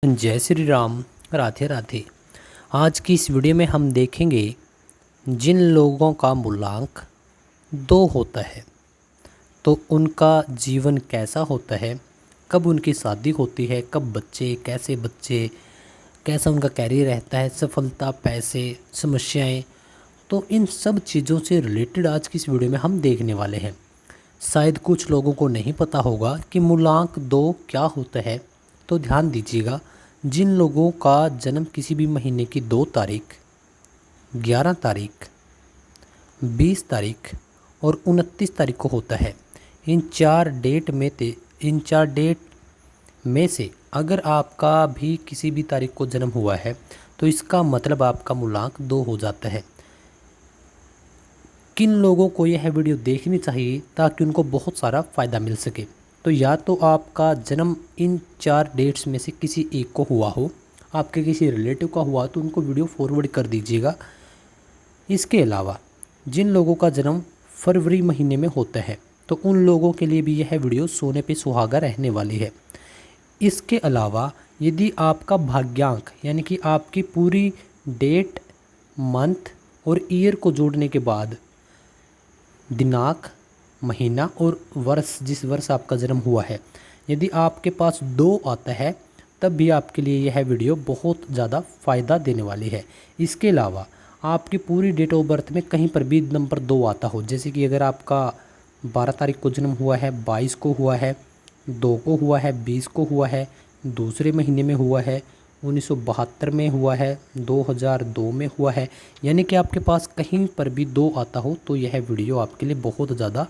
जय श्री राम। राधे राधे। आज की इस वीडियो में हम देखेंगे जिन लोगों का मूलांक 2 होता है तो उनका जीवन कैसा होता है, कब उनकी शादी होती है, कब बच्चे, कैसा उनका कैरियर रहता है, सफलता, पैसे, समस्याएं। तो इन सब चीज़ों से रिलेटेड आज की इस वीडियो में हम देखने वाले हैं। शायद कुछ लोगों को नहीं पता होगा कि मूलांक 2 क्या होता है, तो ध्यान दीजिएगा। जिन लोगों का जन्म किसी भी महीने की 2 तारीख, 11 तारीख, 20 तारीख और 29 तारीख को होता है, इन चार डेट में से अगर आपका भी किसी भी तारीख को जन्म हुआ है तो इसका मतलब आपका मूलांक 2 हो जाता है। किन लोगों को यह वीडियो देखनी चाहिए ताकि उनको बहुत सारा फ़ायदा मिल सके? तो या तो आपका जन्म इन 4 डेट्स में से किसी एक को हुआ हो, आपके किसी रिलेटिव का हुआ तो उनको वीडियो फॉरवर्ड कर दीजिएगा। इसके अलावा जिन लोगों का जन्म फरवरी महीने में होता है तो उन लोगों के लिए भी यह वीडियो सोने पे सुहागा रहने वाली है। इसके अलावा यदि आपका भाग्यांक यानी कि आपकी पूरी डेट, मंथ और ईयर को जोड़ने के बाद दिनांक, महीना और वर्ष, जिस वर्ष आपका जन्म हुआ है, यदि आपके पास 2 आता है तब भी आपके लिए यह वीडियो बहुत ज़्यादा फ़ायदा देने वाली है। इसके अलावा आपकी पूरी डेट ऑफ बर्थ में कहीं पर भी नंबर 2 आता हो, जैसे कि अगर आपका 12 तारीख को जन्म हुआ है, 22 को हुआ है, 2 को हुआ है, 20 को हुआ है, दूसरे महीने में हुआ है, 1972 में हुआ है, 2002 में हुआ है, यानी कि आपके पास कहीं पर भी 2 आता हो तो यह वीडियो आपके लिए बहुत ज़्यादा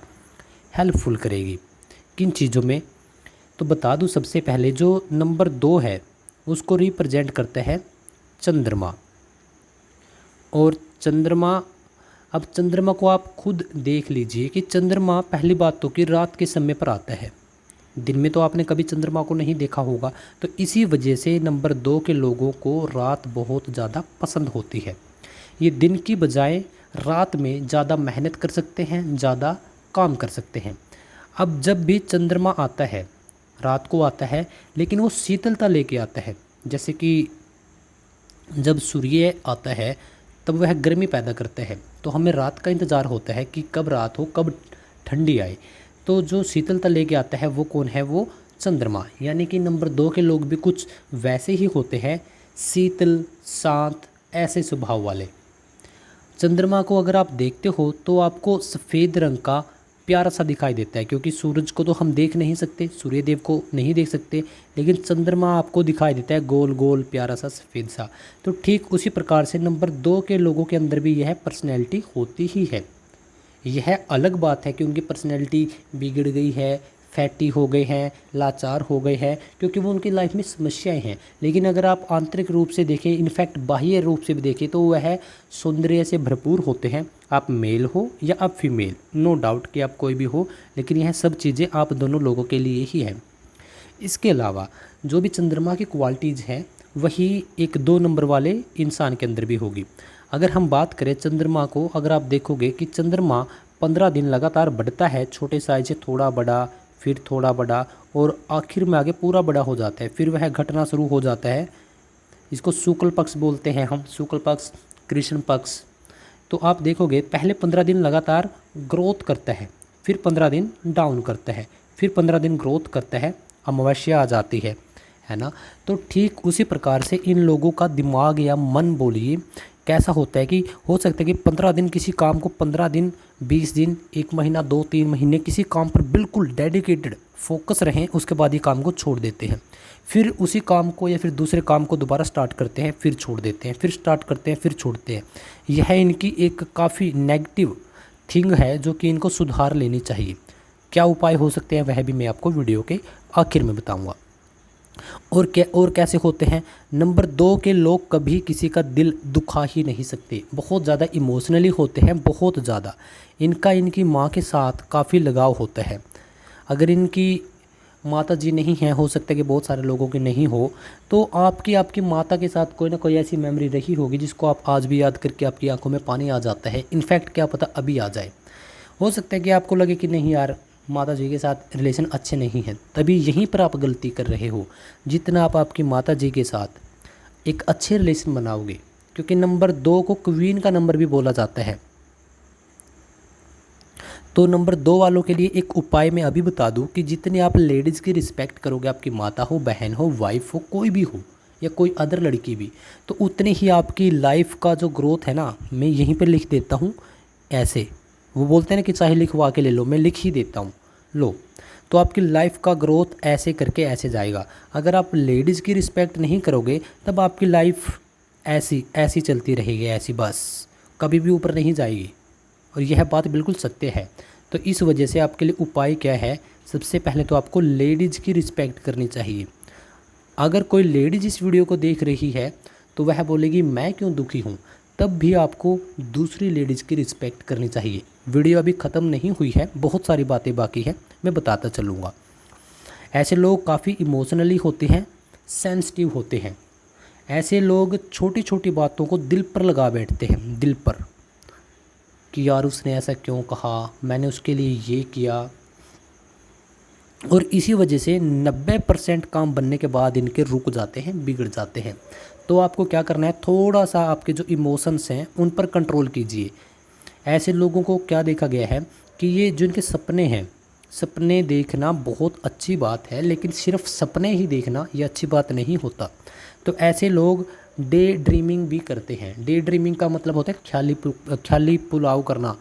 हेल्पफुल करेगी। किन चीज़ों में तो बता दूं। सबसे पहले जो नंबर 2 है उसको रिप्रेजेंट करता है चंद्रमा। और चंद्रमा, अब चंद्रमा को आप खुद देख लीजिए कि चंद्रमा पहली बात तो कि रात के समय पर आता है। दिन में तो आपने कभी चंद्रमा को नहीं देखा होगा, तो इसी वजह से नंबर 2 के लोगों को रात बहुत ज़्यादा पसंद होती है। ये दिन की बजाय रात में ज़्यादा मेहनत कर सकते हैं, ज़्यादा काम कर सकते हैं। अब जब भी चंद्रमा आता है, रात को आता है, लेकिन वो शीतलता लेके आता है। जैसे कि जब सूर्य आता है तब वह गर्मी पैदा करता है, तो हमें रात का इंतज़ार होता है कि कब रात हो, कब ठंडी आए। तो जो शीतलता लेके आता है वो कौन है? वो चंद्रमा। यानी कि नंबर 2 के लोग भी कुछ वैसे ही होते हैं, शीतल, शांत, ऐसे स्वभाव वाले। चंद्रमा को अगर आप देखते हो तो आपको सफ़ेद रंग का प्यारा सा दिखाई देता है, क्योंकि सूरज को तो हम देख नहीं सकते, सूर्य देव को नहीं देख सकते, लेकिन चंद्रमा आपको दिखाई देता है गोल गोल प्यारा सा सफ़ेद सा। तो ठीक उसी प्रकार से नंबर 2 के लोगों के अंदर भी यह पर्सनैलिटी होती ही है। यह अलग बात है कि उनकी पर्सनैलिटी बिगड़ गई है, फैटी हो गए हैं, लाचार हो गए हैं, क्योंकि वो उनकी लाइफ में समस्याएं हैं। लेकिन अगर आप आंतरिक रूप से देखें, इनफैक्ट बाह्य रूप से भी देखें, तो वह सौंदर्य से भरपूर होते हैं। आप मेल हो या आप फीमेल, नो डाउट कि आप कोई भी हो, लेकिन यह सब चीज़ें आप दोनों लोगों के लिए ही हैं। इसके अलावा जो भी चंद्रमा की क्वालिटीज़ हैं वही एक 2 नंबर वाले इंसान के अंदर भी होगी। अगर हम बात करें चंद्रमा को, अगर आप देखोगे कि चंद्रमा 15 दिन लगातार बढ़ता है, छोटे साइज से थोड़ा बड़ा, फिर थोड़ा बड़ा, और आखिर में आगे पूरा बड़ा हो जाता है, फिर वह घटना शुरू हो जाता है। इसको शुक्ल पक्ष बोलते हैं हम, शुक्ल पक्ष, कृष्ण पक्ष। तो आप देखोगे पहले 15 दिन लगातार ग्रोथ करता है, फिर 15 दिन डाउन करता है, फिर 15 दिन ग्रोथ करता है, अमावस्या आ जाती है ना। तो ठीक उसी प्रकार से इन लोगों का दिमाग या मन बोलिए कैसा होता है कि हो सकता है कि 15 दिन किसी काम को, 15 दिन, 20 दिन, 1 महीना, 2-3 महीने किसी काम पर बिल्कुल डेडिकेटेड फोकस रहें, उसके बाद ही काम को छोड़ देते हैं। फिर उसी काम को या फिर दूसरे काम को दोबारा स्टार्ट करते हैं, फिर छोड़ देते हैं, फिर स्टार्ट करते हैं, फिर छोड़ते हैं। यह इनकी एक काफ़ी नेगेटिव थिंग है जो कि इनको सुधार लेनी चाहिए। क्या उपाय हो सकते हैं वह भी मैं आपको वीडियो के आखिर में बताऊँगा। और कैसे होते हैं? नंबर 2 के लोग कभी किसी का दिल दुखा ही नहीं सकते, बहुत ज़्यादा इमोशनली होते हैं, बहुत ज़्यादा। इनका इनकी माँ के साथ काफ़ी लगाव होता है। अगर इनकी माता जी नहीं हैं, हो सकता है कि बहुत सारे लोगों की नहीं हो, तो आपकी माता के साथ कोई ना कोई ऐसी मेमोरी रही होगी जिसको आप आज भी याद करके आपकी आंखों में पानी आ जाता है। इनफैक्ट क्या पता अभी आ जाए। हो सकता है कि आपको लगे कि नहीं यार, माता जी के साथ रिलेशन अच्छे नहीं हैं, तभी यहीं पर आप गलती कर रहे हो। जितना आप आपकी माता जी के साथ एक अच्छे रिलेशन बनाओगे, क्योंकि नंबर 2 को क्वीन का नंबर भी बोला जाता है। तो नंबर 2 वालों के लिए एक उपाय मैं अभी बता दूं कि जितने आप लेडीज़ की रिस्पेक्ट करोगे, आपकी माता हो, बहन हो, वाइफ हो, कोई भी हो या कोई अदर लड़की भी, तो उतने ही आपकी लाइफ का जो ग्रोथ है ना, मैं यहीं पर लिख देता हूँ ऐसे। वो बोलते हैं ना कि चाहे लिखवा के ले लो, मैं लिख ही देता हूँ, लो। तो आपकी लाइफ का ग्रोथ ऐसे करके ऐसे जाएगा। अगर आप लेडीज़ की रिस्पेक्ट नहीं करोगे तब आपकी लाइफ ऐसी ऐसी चलती रहेगी, ऐसी बस कभी भी ऊपर नहीं जाएगी। और यह बात बिल्कुल सत्य है। तो इस वजह से आपके लिए उपाय क्या है? सबसे पहले तो आपको लेडीज़ की रिस्पेक्ट करनी चाहिए। अगर कोई लेडीज़ इस वीडियो को देख रही है तो वह बोलेगी मैं क्यों दुखी हूँ, तब भी आपको दूसरी लेडीज़ की रिस्पेक्ट करनी चाहिए। वीडियो अभी ख़त्म नहीं हुई है, बहुत सारी बातें बाकी हैं, मैं बताता चलूँगा। ऐसे लोग काफ़ी इमोशनली होते हैं, सेंसिटिव होते हैं। ऐसे लोग छोटी छोटी बातों को दिल पर लगा बैठते हैं, दिल पर, कि यार उसने ऐसा क्यों कहा, मैंने उसके लिए ये किया। और इसी वजह से 90% काम बनने के बाद इनके रुक जाते हैं, बिगड़ जाते हैं। तो आपको क्या करना है, थोड़ा सा आपके जो इमोशंस हैं उन पर कंट्रोल कीजिए। ऐसे लोगों को क्या देखा गया है कि ये जो इनके सपने हैं, सपने देखना बहुत अच्छी बात है, लेकिन सिर्फ सपने ही देखना ये अच्छी बात नहीं होता। तो ऐसे लोग डे ड्रीमिंग भी करते हैं। डे ड्रीमिंग का मतलब होता है ख्याली पुलाव करना।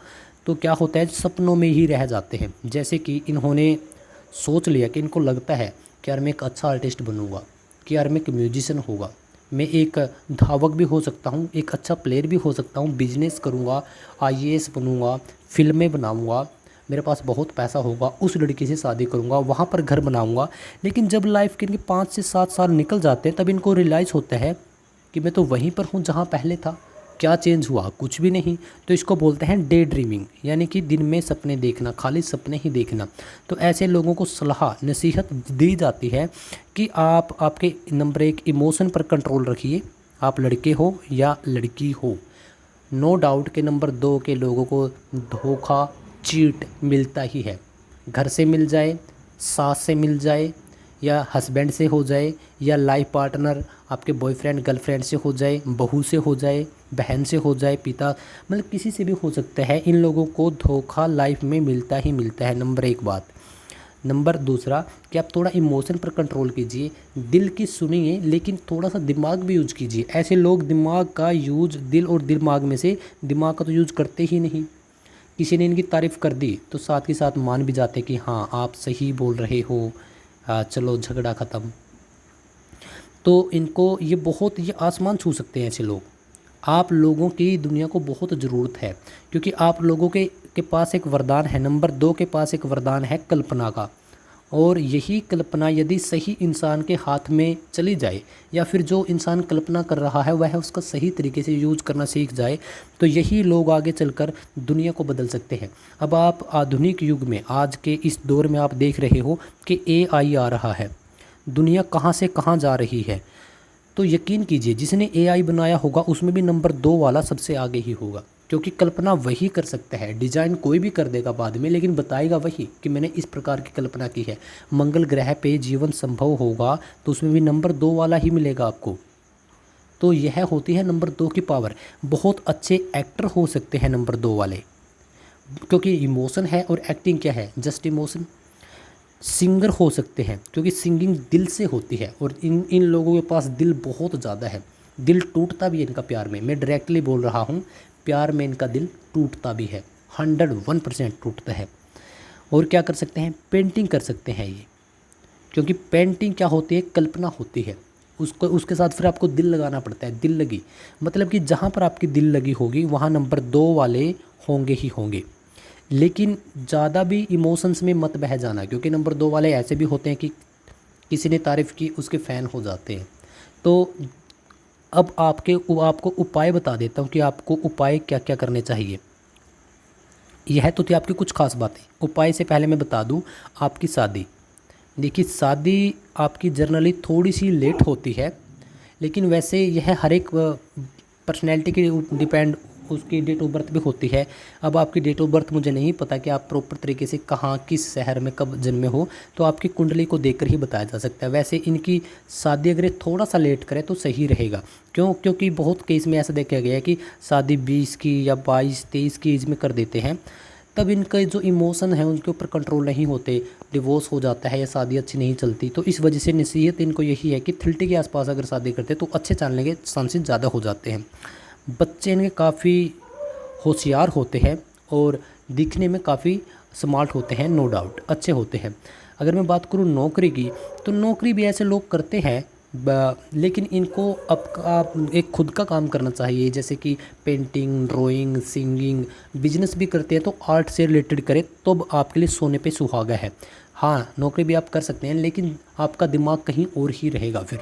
तो क्या होता है, सपनों में ही रह जाते हैं। जैसे कि इन्होंने सोच लिया कि इनको लगता है कि यार मैं एक अच्छा आर्टिस्ट बनूंगा, कि यार मैं एक म्यूजिशियन होगा, मैं एक धावक भी हो सकता हूँ, एक अच्छा प्लेयर भी हो सकता हूँ, बिजनेस करूँगा, आईएएस बनूँगा, फिल्में बनाऊँगा, मेरे पास बहुत पैसा होगा, उस लड़की से शादी करूँगा, वहाँ पर घर बनाऊँगा। लेकिन जब लाइफ के इनके 5 से 7 साल निकल जाते हैं तब इनको रियलाइज़ होता है कि मैं तो वहीं पर हूँ जहाँ पहले था, क्या चेंज हुआ, कुछ भी नहीं। तो इसको बोलते हैं डे ड्रीमिंग, यानी कि दिन में सपने देखना, खाली सपने ही देखना। तो ऐसे लोगों को सलाह नसीहत दी जाती है कि आप आपके नंबर 1 इमोशन पर कंट्रोल रखिए, आप लड़के हो या लड़की हो। नो डाउट कि नंबर 2 के लोगों को धोखा, चीट मिलता ही है। घर से मिल जाए, सास से मिल जाए, या हस्बैंड से हो जाए, या लाइफ पार्टनर आपके बॉयफ्रेंड गर्लफ्रेंड से हो जाए, बहू से हो जाए, बहन से हो जाए, पिता, मतलब किसी से भी हो सकता है। इन लोगों को धोखा लाइफ में मिलता ही मिलता है, नंबर 1 बात। नंबर 2 कि आप थोड़ा इमोशन पर कंट्रोल कीजिए, दिल की सुनिए, लेकिन थोड़ा सा दिमाग भी यूज कीजिए। ऐसे लोग दिमाग का यूज, दिल और दिमाग में से दिमाग का तो यूज करते ही नहीं। किसी ने इनकी तारीफ़ कर दी तो साथ ही साथ मान भी जाते कि हाँ आप सही बोल रहे हो, चलो झगड़ा ख़त्म। तो इनको ये आसमान छू सकते हैं ऐसे लोग। आप लोगों की दुनिया को बहुत ज़रूरत है, क्योंकि आप लोगों के पास एक वरदान है। नंबर 2 के पास एक वरदान है कल्पना का। और यही कल्पना यदि सही इंसान के हाथ में चली जाए, या फिर जो इंसान कल्पना कर रहा है वह उसका सही तरीके से यूज करना सीख जाए, तो यही लोग आगे चलकर दुनिया को बदल सकते हैं। अब आप आधुनिक युग में, आज के इस दौर में आप देख रहे हो कि एआई आ रहा है, दुनिया कहाँ से कहाँ जा रही है। तो यकीन कीजिए जिसने एआई बनाया होगा उसमें भी नंबर 2 वाला सबसे आगे ही होगा, क्योंकि कल्पना वही कर सकता है। डिजाइन कोई भी कर देगा बाद में, लेकिन बताएगा वही कि मैंने इस प्रकार की कल्पना की है। मंगल ग्रह पे जीवन संभव होगा तो उसमें भी नंबर 2 वाला ही मिलेगा आपको। तो यह होती है नंबर 2 की पावर। बहुत अच्छे एक्टर हो सकते हैं नंबर 2 वाले, क्योंकि इमोशन है, और एक्टिंग क्या है, जस्ट इमोशन। सिंगर हो सकते हैं क्योंकि सिंगिंग दिल से होती है, और इन लोगों के पास दिल बहुत ज़्यादा है। दिल टूटता भी है इनका प्यार में, मैं डायरेक्टली बोल रहा हूँ, प्यार में इनका दिल टूटता भी है, 101% टूटता है। और क्या कर सकते हैं, पेंटिंग कर सकते हैं ये, क्योंकि पेंटिंग क्या होती है, कल्पना होती है। उसके साथ फिर आपको दिल लगाना पड़ता है, दिल लगी, मतलब कि जहाँ पर आपकी दिल लगी होगी वहाँ नंबर 2 वाले होंगे ही होंगे। लेकिन ज़्यादा भी इमोशंस में मत बह जाना, क्योंकि नंबर 2 वाले ऐसे भी होते हैं कि किसी ने तारीफ़ की उसके फ़ैन हो जाते हैं। तो अब आपको उपाय बता देता हूँ कि आपको उपाय क्या क्या करने चाहिए। यह तो थी आपकी कुछ खास बातें। उपाय से पहले मैं बता दूँ, आपकी शादी, देखिए शादी आपकी जर्नली थोड़ी सी लेट होती है, लेकिन वैसे यह हर एक पर्सनैलिटी के डिपेंड उसकी डेट ऑफ बर्थ भी होती है। अब आपकी डेट ऑफ बर्थ मुझे नहीं पता कि आप प्रॉपर तरीके से कहाँ किस शहर में कब जन्मे हो, तो आपकी कुंडली को देखकर ही बताया जा सकता है। वैसे इनकी शादी अगर थोड़ा सा लेट करें तो सही रहेगा। क्योंकि बहुत केस में ऐसा देखा गया है कि शादी 20 की या 22-23 की एज में कर देते हैं, तब इनका जो इमोशन है उनके ऊपर कंट्रोल नहीं होते, डिवोर्स हो जाता है या शादी अच्छी नहीं चलती। तो इस वजह से नसीहत इनको यही है कि 30 के आसपास अगर शादी करते तो अच्छे चलने के चांसेस ज़्यादा हो जाते हैं। बच्चे इनके काफ़ी होशियार होते हैं और दिखने में काफ़ी स्मार्ट होते हैं, नो डाउट अच्छे होते हैं। अगर मैं बात करूँ नौकरी की, तो नौकरी भी ऐसे लोग करते हैं, लेकिन इनको अब एक खुद का काम करना चाहिए, जैसे कि पेंटिंग, ड्राइंग, सिंगिंग, बिजनेस भी करते हैं तो आर्ट से रिलेटेड करें तो आपके लिए सोने पे सुहागा है। हाँ, नौकरी भी आप कर सकते हैं लेकिन आपका दिमाग कहीं और ही रहेगा फिर।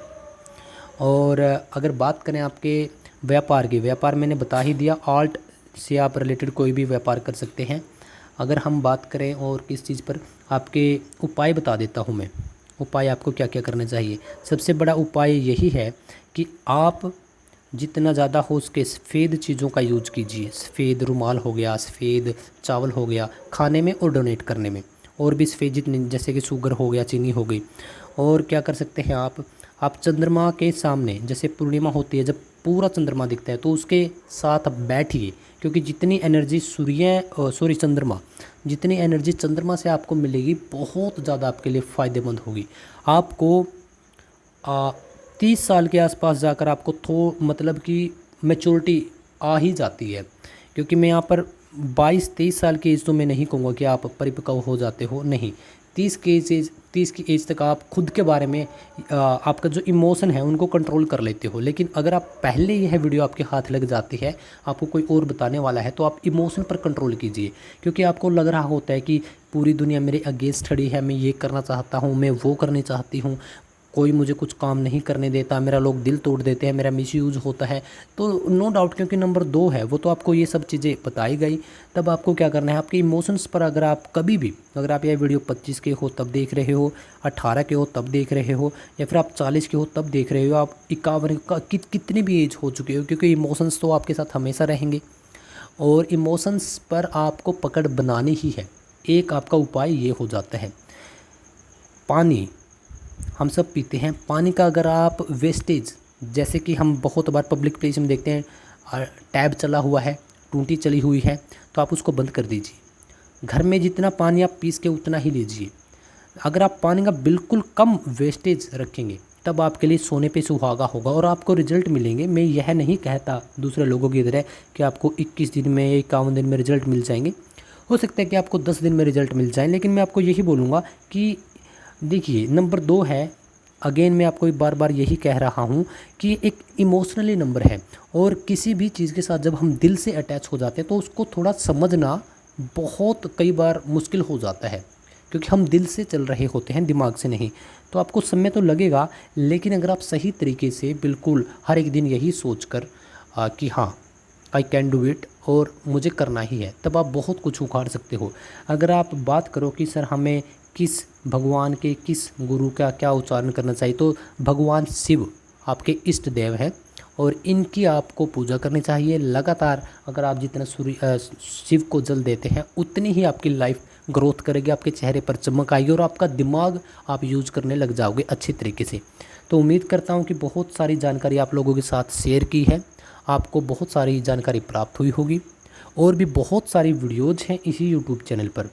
और अगर बात करें आपके व्यापार की, व्यापार मैंने बता ही दिया, आर्ट से आप रिलेटेड कोई भी व्यापार कर सकते हैं। अगर हम बात करें और किस चीज़ पर, आपके उपाय बता देता हूँ मैं, उपाय आपको क्या क्या करना चाहिए। सबसे बड़ा उपाय यही है कि आप जितना ज़्यादा हो सके सफ़ेद चीज़ों का यूज कीजिए। सफ़ेद रुमाल हो गया, सफ़ेद चावल हो गया खाने में और डोनेट करने में, और भी सफ़ेद जितने, जैसे कि शुगर हो गया, चीनी हो गई। और क्या कर सकते हैं आप चंद्रमा के सामने, जैसे पूर्णिमा होती है जब पूरा चंद्रमा दिखता है तो उसके साथ आप बैठिए, क्योंकि जितनी एनर्जी चंद्रमा, जितनी एनर्जी चंद्रमा से आपको मिलेगी बहुत ज़्यादा आपके लिए फ़ायदेमंद होगी। आपको 30 साल के आसपास जाकर आपको मतलब कि मैच्योरिटी आ ही जाती है। क्योंकि मैं यहाँ पर 22-23 साल की एज तो मैं नहीं कहूँगा कि आप परिपक्व हो जाते हो, नहीं। 30 की एज तक आप खुद के बारे में आपका जो इमोशन है उनको कंट्रोल कर लेते हो। लेकिन अगर आप पहले यह वीडियो आपके हाथ लग जाती है, आपको कोई और बताने वाला है, तो आप इमोशन पर कंट्रोल कीजिए। क्योंकि आपको लग रहा होता है कि पूरी दुनिया मेरे अगेंस्ट खड़ी है, मैं ये करना चाहता हूँ, मैं वो करनी चाहती हूँ, कोई मुझे कुछ काम नहीं करने देता, मेरा लोग दिल तोड़ देते हैं, मेरा मिसयूज़ होता है। तो नो डाउट, क्योंकि नंबर 2 है वो, तो आपको ये सब चीज़ें बताई गई। तब आपको क्या करना है, आपके इमोशंस पर अगर आप कभी भी, अगर आप यह वीडियो 25 के हो तब देख रहे हो, 18 के हो तब देख रहे हो, या फिर आप 40 के हो तब देख रहे हो, आप 51 का कितनी भी एज हो चुके हो, क्योंकि इमोशंस तो आपके साथ हमेशा रहेंगे और इमोशंस पर आपको पकड़ बनानी ही है। एक आपका उपाय ये हो जाता है, पानी हम सब पीते हैं, पानी का अगर आप वेस्टेज, जैसे कि हम बहुत बार पब्लिक प्लेस में देखते हैं टैब चला हुआ है, टूटी चली हुई है, तो आप उसको बंद कर दीजिए। घर में जितना पानी आप पीस के उतना ही लीजिए। अगर आप पानी का बिल्कुल कम वेस्टेज रखेंगे तब आपके लिए सोने पे सुहागा होगा और आपको रिजल्ट मिलेंगे। मैं यह नहीं कहता दूसरे लोगों की तरह कि आपको 21 दिन में, 51 दिन में रिजल्ट मिल जाएंगे। हो सकता है कि आपको 10 दिन में रिजल्ट मिल जाए, लेकिन मैं आपको यही बोलूँगा कि देखिए, नंबर 2 है, अगेन मैं आपको बार बार यही कह रहा हूँ कि एक इमोशनली नंबर है, और किसी भी चीज़ के साथ जब हम दिल से अटैच हो जाते हैं तो उसको थोड़ा समझना बहुत कई बार मुश्किल हो जाता है, क्योंकि हम दिल से चल रहे होते हैं, दिमाग से नहीं। तो आपको समय तो लगेगा, लेकिन अगर आप सही तरीके से बिल्कुल हर एक दिन यही सोच कर कि हाँ आई कैन डू इट और मुझे करना ही है, तब आप बहुत कुछ उखाड़ सकते हो। अगर आप बात करो कि सर हमें किस भगवान के, किस गुरु का क्या उच्चारण करना चाहिए, तो भगवान शिव आपके इष्ट देव हैं और इनकी आपको पूजा करनी चाहिए लगातार। अगर आप जितना शिव को जल देते हैं उतनी ही आपकी लाइफ ग्रोथ करेगी, आपके चेहरे पर चमक आएगी और आपका दिमाग आप यूज़ करने लग जाओगे अच्छी तरीके से। तो उम्मीद करता हूँ कि बहुत सारी जानकारी आप लोगों के साथ शेयर की है, आपको बहुत सारी जानकारी प्राप्त हुई होगी। और भी बहुत सारी वीडियोज़ हैं इसी यूट्यूब चैनल पर,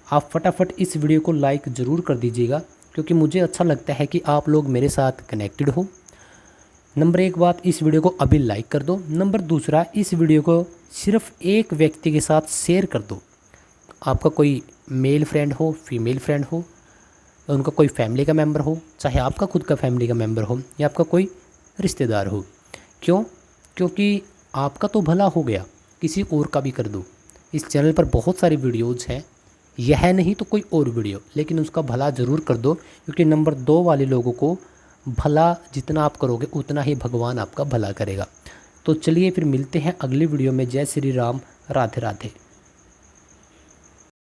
आप फटाफट इस वीडियो को लाइक ज़रूर कर दीजिएगा, क्योंकि मुझे अच्छा लगता है कि आप लोग मेरे साथ कनेक्टेड हो। नंबर 1 बात, इस वीडियो को अभी लाइक कर दो। नंबर 2, इस वीडियो को सिर्फ एक व्यक्ति के साथ शेयर कर दो। आपका कोई मेल फ्रेंड हो, फीमेल फ्रेंड हो, उनका कोई फैमिली का मेम्बर हो, चाहे आपका खुद का फैमिली का मेम्बर हो या आपका कोई रिश्तेदार हो। क्यों? क्योंकि आपका तो भला हो गया, किसी और का भी कर दो। इस चैनल पर बहुत सारी वीडियोज़ हैं, यह नहीं तो कोई और वीडियो, लेकिन उसका भला ज़रूर कर दो, क्योंकि नंबर 2 वाले लोगों को भला जितना आप करोगे उतना ही भगवान आपका भला करेगा। तो चलिए फिर मिलते हैं अगली वीडियो में। जय श्री राम, राधे राधे।